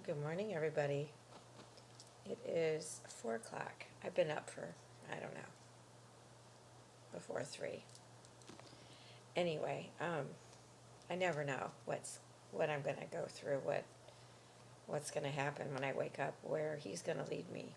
Good morning, everybody. It is 4 o'clock. I've been up for, I don't know, before 3. Anyway, I never know what I'm going to go through, what's going to happen when I wake up, where he's going to lead me.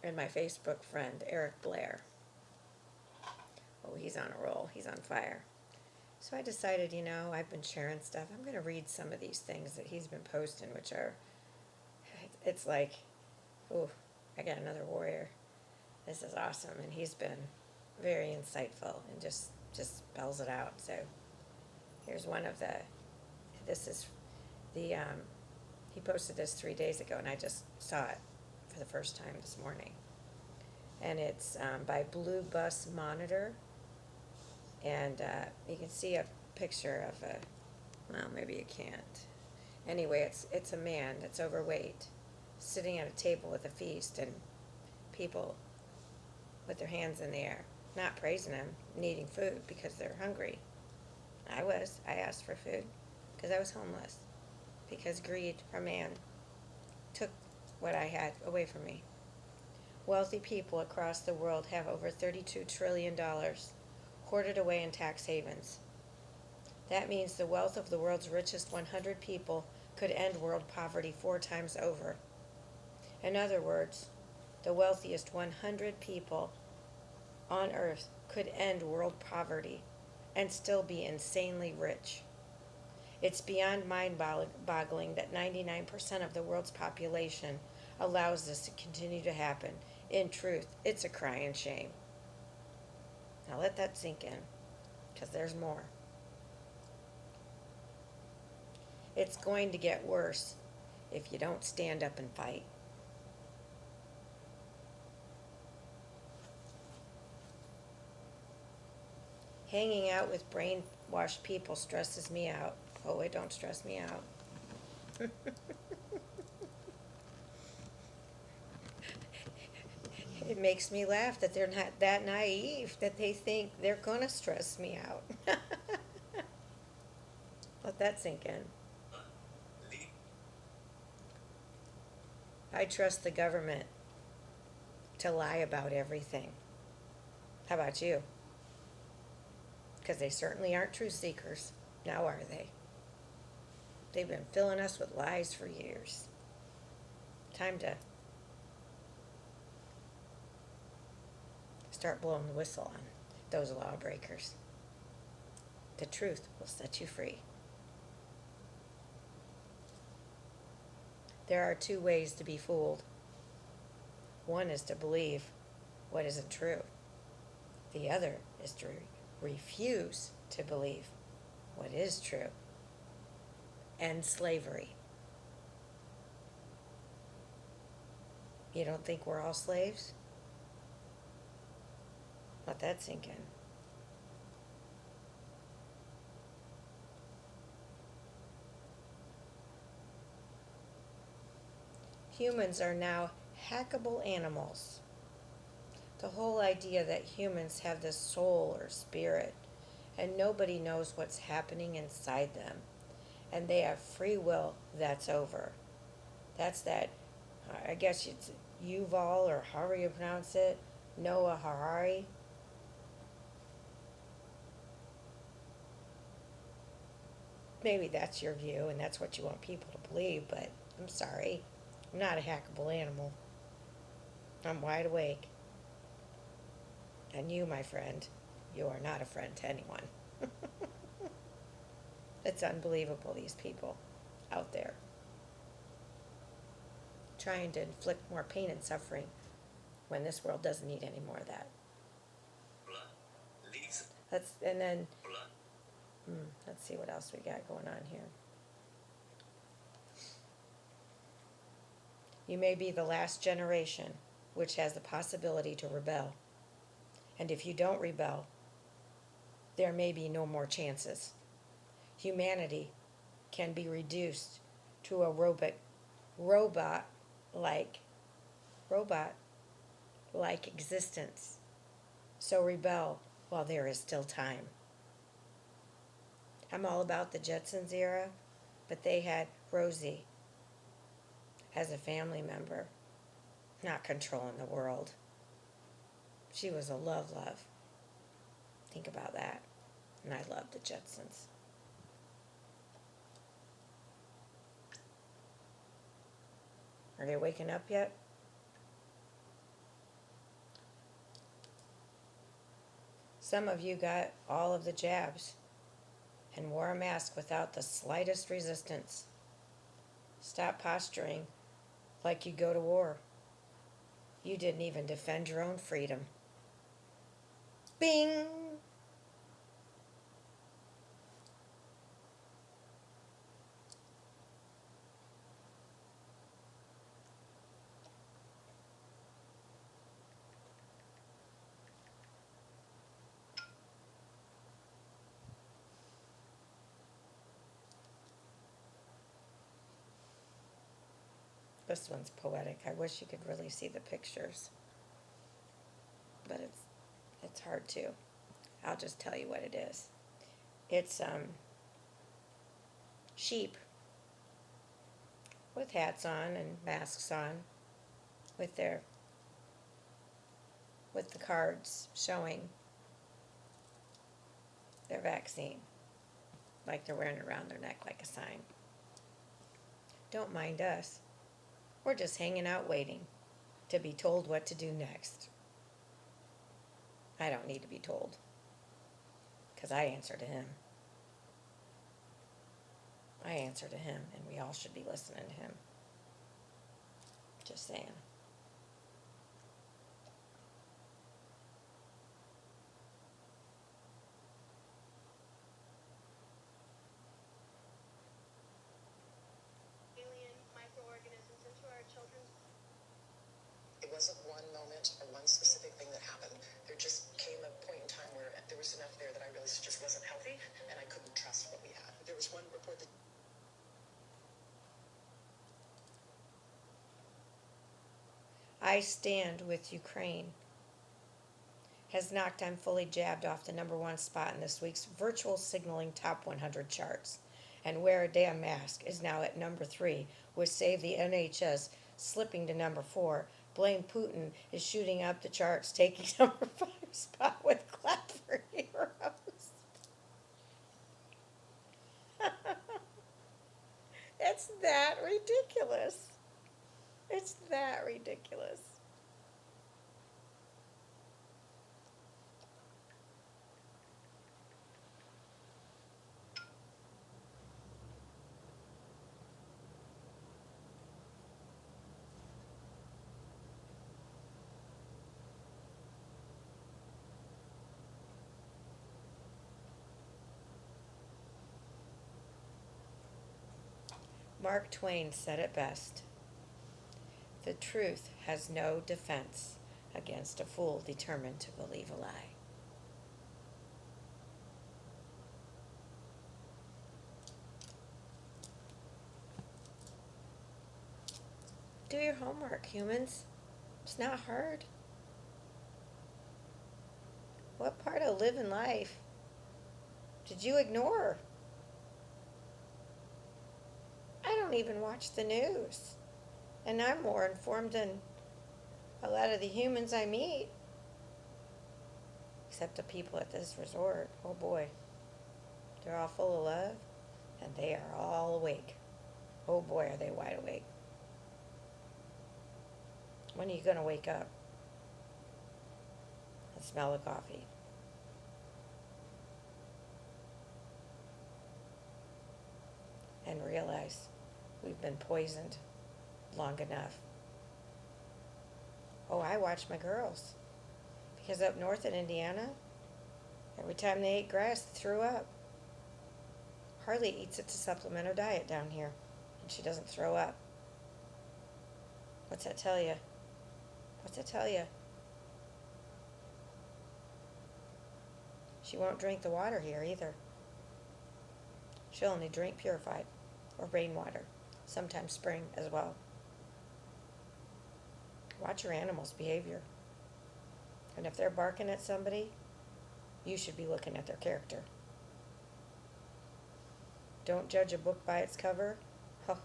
And my Facebook friend, Eric Blair, oh, he's on a roll. He's on fire. So I decided, I've been sharing stuff. I'm going to read some of these things that he's been posting, which are, it's like, ooh, I got another warrior. This is awesome. And he's been very insightful and just spells it out. So here's one of this is the, he posted this 3 days ago, and I just saw it for the first time this morning. And it's by Blue Bus Monitor. And you can see a picture of well, maybe you can't. Anyway, it's a man that's overweight, sitting at a table with a feast, and people with their hands in the air, not praising him, needing food because they're hungry. I asked for food because I was homeless, because greed or man took what I had away from me. Wealthy people across the world have over $32 trillion hoarded away in tax havens. That means the wealth of the world's richest 100 people could end world poverty 4 times over. In other words, the wealthiest 100 people on earth could end world poverty and still be insanely rich. It's beyond mind-boggling that 99% of the world's population allows this to continue to happen. In truth, it's a crying shame. Now let that sink in, because there's more. It's going to get worse if you don't stand up and fight. Hanging out with brainwashed people stresses me out. Oh, it don't stress me out. It makes me laugh that they're not that naive, that they think they're gonna stress me out. Let that sink in. I trust the government to lie about everything. How about you? Because they certainly aren't truth seekers. Now are they? They've been filling us with lies for years. Time to start blowing the whistle on those lawbreakers. The truth will set you free. There are 2 ways to be fooled. One is to believe what isn't true. The other is to refuse to believe what is true. End slavery. You don't think we're all slaves? Let that sink in. Humans are now hackable animals. The whole idea that humans have this soul or spirit, and nobody knows what's happening inside them, and they have free will, that's over. That's that, I guess it's Yuval, or however you pronounce it, Noah Harari. Maybe that's your view and that's what you want people to believe, but I'm sorry. I'm not a hackable animal. I'm wide awake. And you, my friend, you are not a friend to anyone. It's unbelievable, these people out there trying to inflict more pain and suffering when this world doesn't need any more of that. Let's see what else we got going on here. You may be the last generation which has the possibility to rebel. And if you don't rebel, there may be no more chances. Humanity can be reduced to a robot-like existence. So rebel while there is still time. I'm all about the Jetsons era, But they had Rosie as a family member, not controlling the world. She was a love. Think about that. And I love the Jetsons. Are they waking up yet? Some of you got all of the jabs and wore a mask without the slightest resistance. Stop posturing like you go to war. You didn't even defend your own freedom. Bing! This one's poetic. I wish you could really see the pictures. But it's hard to. I'll just tell you what it is. It's sheep with hats on and masks on with the cards showing their vaccine, like they're wearing it around their neck like a sign. Don't mind us. We're just hanging out waiting to be told what to do next. I don't need to be told, because I answer to him. I answer to him, and we all should be listening to him. Just saying. It wasn't one moment or one specific thing that happened. There just came a point in time where there was enough there that I realized it just wasn't healthy, and I couldn't trust what we had. There was one report that I stand with Ukraine has knocked I'm fully jabbed off the #1 spot in this week's virtual signaling top 100 charts. And Wear a Damn Mask is now at #3, with Save the NHS slipping to #4. Blame Putin is shooting up the charts, taking #5 spot with Clap for Heroes. It's that ridiculous. It's that ridiculous. Mark Twain said it best. The truth has no defense against a fool determined to believe a lie. Do your homework, humans. It's not hard. What part of living life did you ignore? I don't even watch the news. And I'm more informed than a lot of the humans I meet. Except the people at this resort. Oh boy. They're all full of love. And they are all awake. Oh boy, are they wide awake. When are you going to wake up and smell the coffee? And realize we've been poisoned long enough. Oh, I watch my girls. Because up north in Indiana, every time they ate grass, they threw up. Harley eats it to supplement her diet down here, and she doesn't throw up. What's that tell you? What's that tell you? She won't drink the water here either. She'll only drink purified or rainwater, sometimes spring as well. Watch your animals' behavior. And if they're barking at somebody, you should be looking at their character. Don't judge a book by its cover. Huh.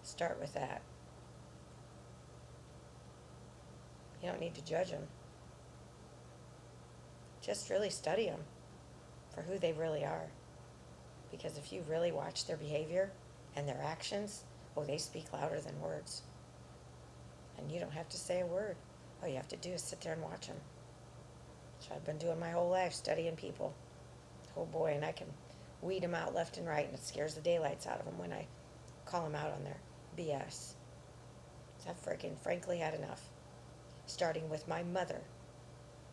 Start with that. You don't need to judge them. Just really study them for who they really are. Because if you really watch their behavior and their actions, oh, they speak louder than words. And you don't have to say a word. All you have to do is sit there and watch them. So I've been doing my whole life, studying people. Oh boy, and I can weed them out left and right, and it scares the daylights out of them when I call them out on their BS. So I've frankly had enough. Starting with my mother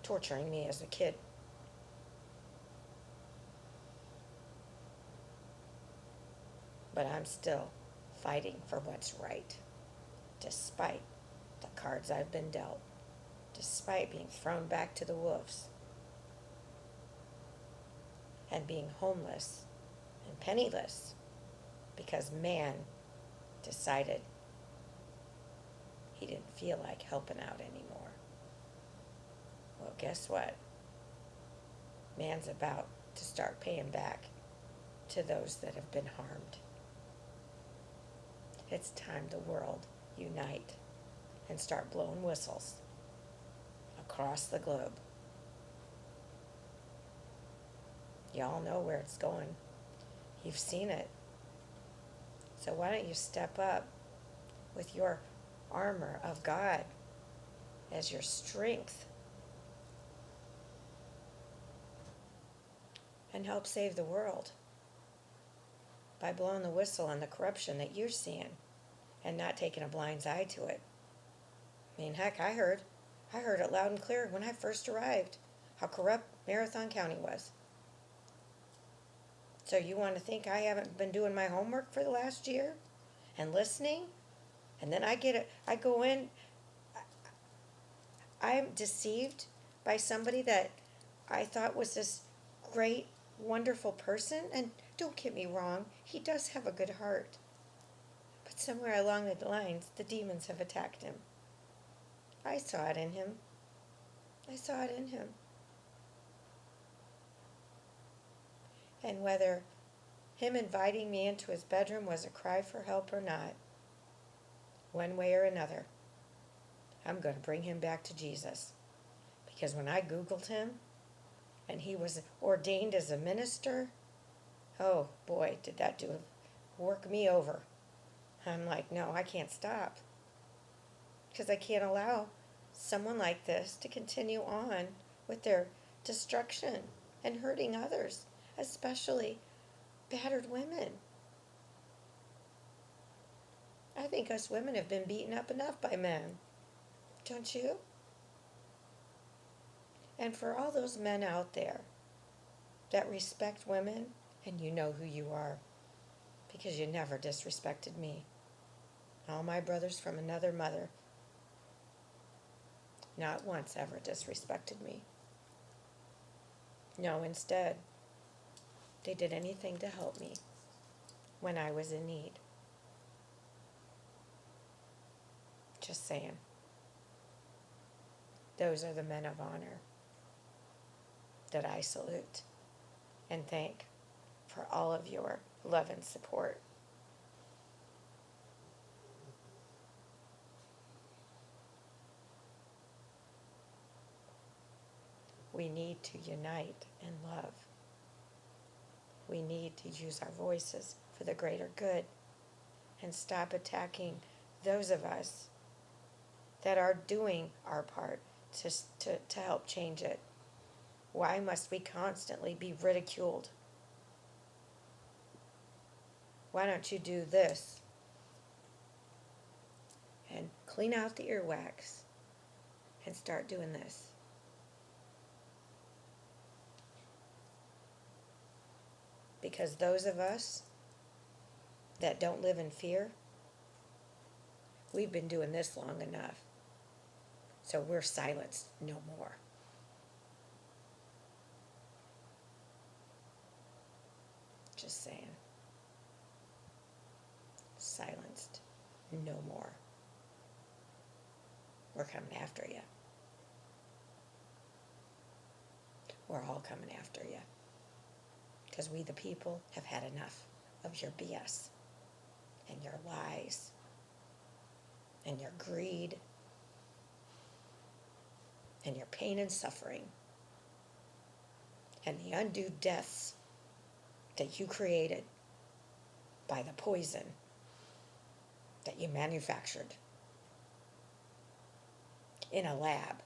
torturing me as a kid. But I'm still fighting for what's right, despite the cards I've been dealt, despite being thrown back to the wolves, and being homeless and penniless because man decided he didn't feel like helping out anymore. Well, guess what? Man's about to start paying back to those that have been harmed. It's time the world unite and start blowing whistles across the globe. Y'all know where it's going. You've seen it. So why don't you step up with your armor of God as your strength and help save the world by blowing the whistle on the corruption that you're seeing and not taking a blind eye to it. I mean, heck, I heard it loud and clear when I first arrived how corrupt Marathon County was. So you want to think I haven't been doing my homework for the last year and listening? And then I go in, I'm deceived by somebody that I thought was this great, wonderful person. And don't get me wrong, he does have a good heart. But somewhere along the lines, the demons have attacked him. I saw it in him. And whether him inviting me into his bedroom was a cry for help or not, one way or another, I'm going to bring him back to Jesus. Because when I Googled him and he was ordained as a minister, oh boy, did that work me over. I'm like, no, I can't stop. Because I can't allow someone like this to continue on with their destruction and hurting others, especially battered women. I think us women have been beaten up enough by men. Don't you? And for all those men out there that respect women, and you know who you are, because you never disrespected me. All my brothers from another mother, not once ever disrespected me. No, instead, they did anything to help me when I was in need. Just saying. Those are the men of honor that I salute and thank for all of your love and support. We need to unite in love. We need to use our voices for the greater good and stop attacking those of us that are doing our part to help change it. Why must we constantly be ridiculed? Why don't you do this and clean out the earwax and start doing this? Because those of us that don't live in fear, we've been doing this long enough. So we're silenced no more. Just saying. Silenced no more. We're coming after you. We're all coming after you. Because we, the people, have had enough of your BS and your lies and your greed and your pain and suffering and the undue deaths that you created by the poison that you manufactured in a lab.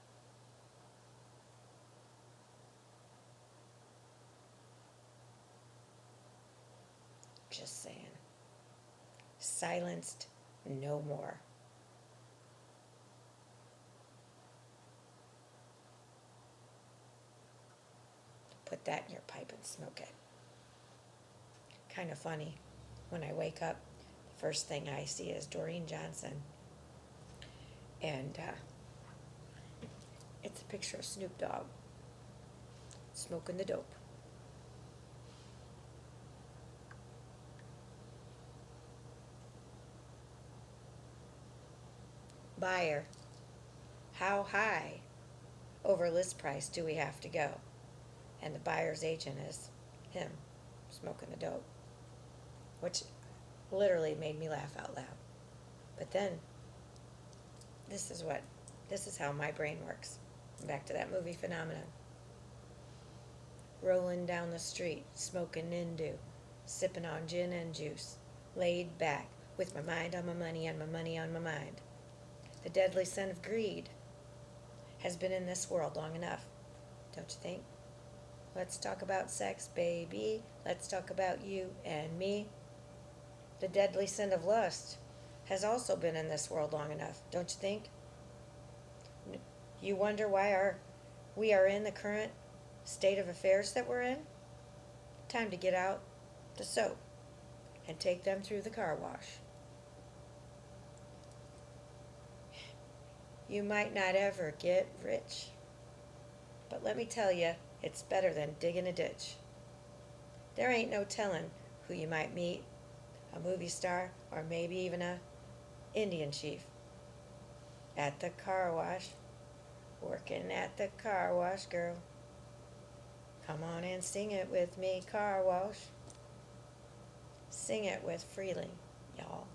Just saying. Silenced no more. Put that in your pipe and smoke it. Kind of funny. When I wake up, the first thing I see is Doreen Johnson. And it's a picture of Snoop Dogg smoking the dope. Buyer, how high over list price do we have to go? And the buyer's agent is him smoking the dope, which literally made me laugh out loud. But then, this is how my brain works. Back to that movie Phenomenon. Rolling down the street, smoking Nindu, sipping on gin and juice, laid back, with my mind on my money and my money on my mind. The deadly sin of greed has been in this world long enough, don't you think? Let's talk about sex, baby. Let's talk about you and me. The deadly sin of lust has also been in this world long enough, don't you think? You wonder why we are in the current state of affairs that we're in? Time to get out the soap and take them through the car wash. You might not ever get rich, but let me tell you, it's better than digging a ditch. There ain't no telling who you might meet, a movie star or maybe even a Indian chief at the car wash, working at the car wash, girl. Come on and sing it with me, car wash. Sing it with freely, y'all.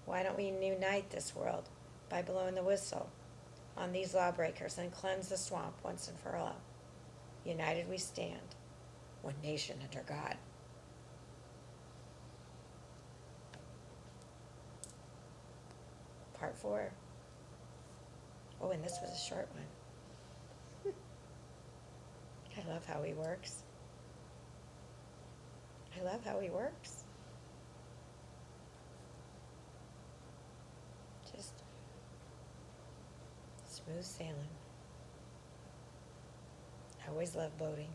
Why don't we unite this world by blowing the whistle on these lawbreakers and cleanse the swamp once and for all? United we stand, one nation under God. Part 4. Oh, and this was a short one. I love how he works. I love how he works. Just smooth sailing. I always loved boating,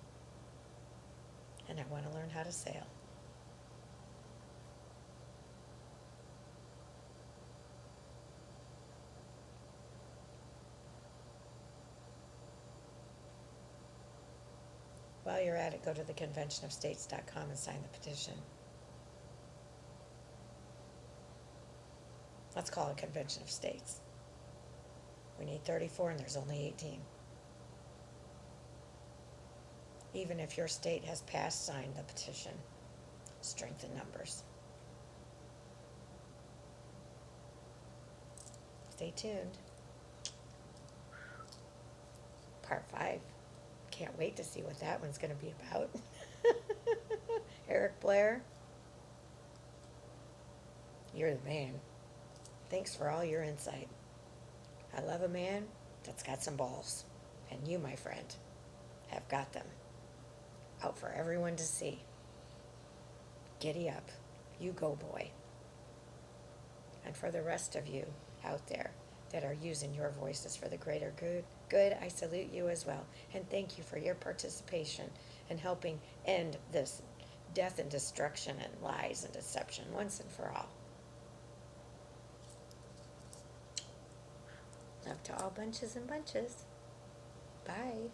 and I want to learn how to sail. While you're at it, go to the conventionofstates.com and sign the petition. Let's call it Convention of States. We need 34 and there's only 18. Even if your state has passed, sign the petition. Strength in numbers. Stay tuned. Part 5. Can't wait to see what that one's going to be about. Eric Blair, you're the man. Thanks for all your insight. I love a man that's got some balls. And you, my friend, have got them. Out for everyone to see. Giddy up. You go, boy. And for the rest of you out there that are using your voices for the greater good, I salute you as well. And thank you for your participation in helping end this death and destruction and lies and deception once and for all. Love to all bunches and bunches. Bye.